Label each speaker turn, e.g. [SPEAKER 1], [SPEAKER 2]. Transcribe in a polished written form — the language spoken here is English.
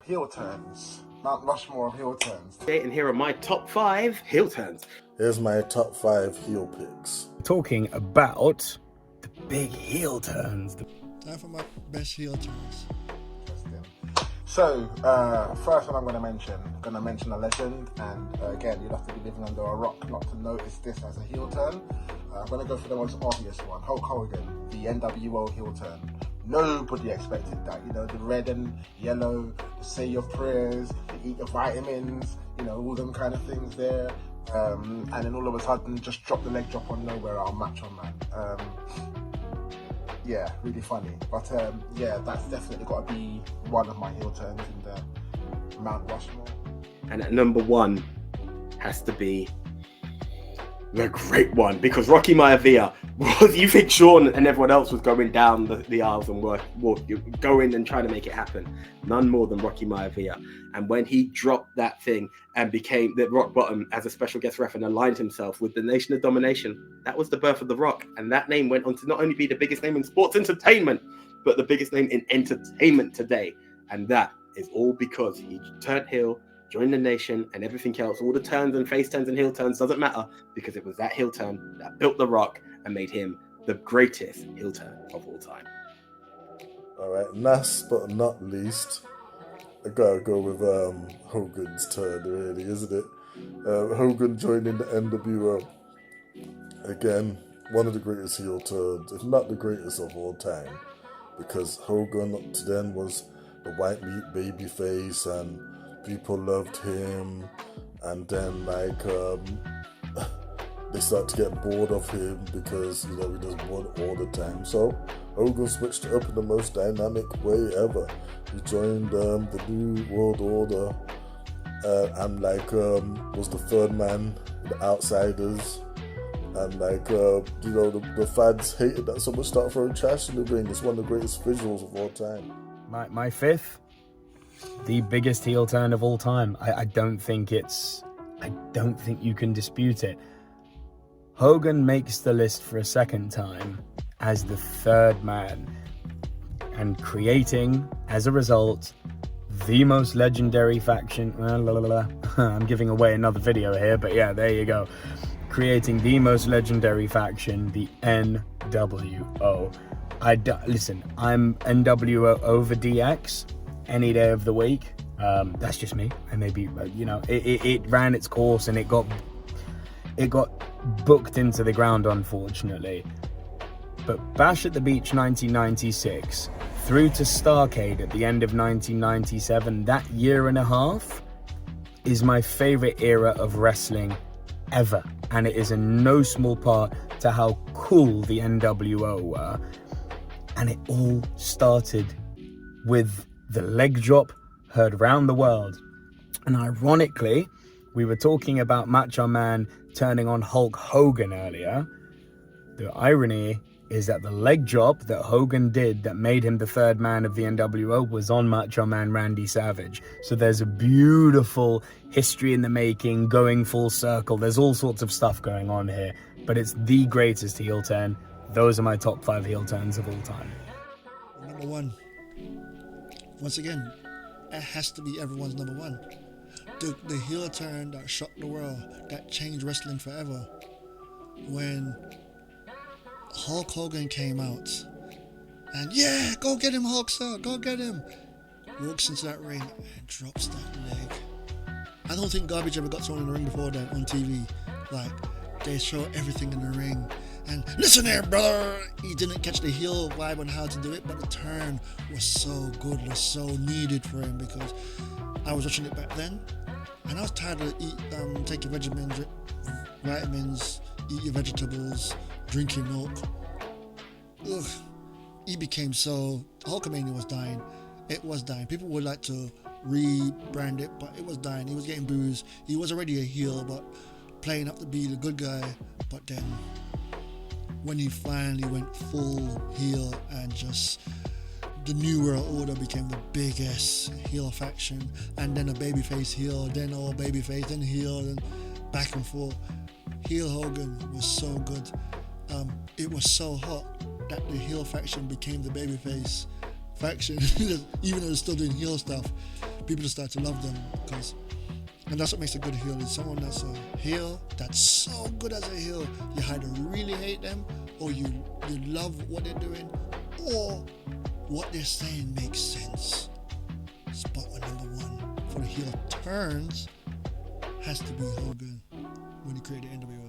[SPEAKER 1] Heel turns. Mount Rushmore of heel turns.
[SPEAKER 2] And here are my top 5 heel turns.
[SPEAKER 3] Here's my top 5 heel picks.
[SPEAKER 4] Talking about the big heel turns.
[SPEAKER 5] Time for my best heel turns.
[SPEAKER 1] So, first one I'm going to mention a legend, and again, you'd have to be living under a rock not to notice this as a heel turn. I'm going to go for the most obvious one, Hulk Hogan, the NWO heel turn. Nobody expected that, you know, the red and yellow, the say your prayers, the eat your vitamins, you know, all them kind of things there. And then all of a sudden, just drop the leg drop on nowhere, I'll match on man. Yeah, really funny. But yeah, that's definitely got to be one of my heel turns in the Mount Rushmore.
[SPEAKER 2] And at number 1 has to be the great one, because Rocky Maivia was, you think Shawn and everyone else was going down the aisles and were going and trying to make it happen. None more than Rocky Maivia. And when he dropped that thing and became the Rock Bottom as a special guest ref and aligned himself with the Nation of Domination, that was the birth of The Rock. And that name went on to not only be the biggest name in sports entertainment, but the biggest name in entertainment today. And that is all because he turned heel, joined the Nation, and everything else. All the turns and face turns and heel turns doesn't matter, because it was that heel turn that built The Rock and made him the greatest heel turn of all time.
[SPEAKER 3] All right, last but not least, I gotta go with Hogan's turn, really, isn't it? Hogan joining the NWO. Again, one of the greatest heel turns, if not the greatest of all time, because Hogan up to then was the white meat baby face, and people loved him, and then they start to get bored of him because, you know, he does win all the time. So Hogan switched it up in the most dynamic way ever. He joined the New World Order and was the third man, the Outsiders, and you know, the fans hated that so much, start throwing trash in the ring. It's one of the greatest visuals of all time.
[SPEAKER 4] My 5th, the biggest heel turn of all time. I don't think you can dispute it. Hogan makes the list for a second time as the third man, and creating, as a result, the most legendary faction. I'm giving away another video here, but yeah, there you go. Creating the most legendary faction, the NWO. Listen, I'm NWO over DX any day of the week. That's just me. And maybe, you know, it ran its course and it got booked into the ground, unfortunately. But Bash at the Beach 1996 through to Starrcade at the end of 1997, that year and a half is my favorite era of wrestling ever, and it is in no small part to how cool the NWO were. And it all started with the leg drop heard around the world. And ironically, we were talking about Macho Man turning on Hulk Hogan earlier. The irony is that the leg drop that Hogan did that made him the third man of the NWO was on Macho Man Randy Savage. So there's a beautiful history in the making, going full circle. There's all sorts of stuff going on here, but it's the greatest heel turn. Those are my top 5 heel turns of all time.
[SPEAKER 5] Number 1. Once again, it has to be everyone's number 1. The heel turn that shocked the world, that changed wrestling forever. When Hulk Hogan came out, and yeah, go get him, Hulk, sir, go get him. Walks into that ring and drops that leg. I don't think Garbage ever got thrown in the ring before then on TV. Like, they show everything in the ring. And listen here, brother, he didn't catch the heel vibe on how to do it, but the turn was so good, was so needed for him, because I was watching it back then, and I was tired of take your vitamins, eat your vegetables, drink your milk. Ugh. He became so... Hulkamania was dying. It was dying. People would like to rebrand it, but it was dying. He was getting boos. He was already a heel, but playing up to be the good guy. But then, when he finally went full heel and just... the New World Order became the biggest heel faction, and then a babyface heel, then all babyface, then heel, and back and forth. Heel Hogan was so good. It was so hot that the heel faction became the babyface faction, even though they're still doing heel stuff, people just start to love them and that's what makes a good heel, is someone that's a heel that's so good as a heel, you either really hate them or you love what they're doing, or what they're saying makes sense. Spot on number one for the heel turns has to be Hogan when he created NWO.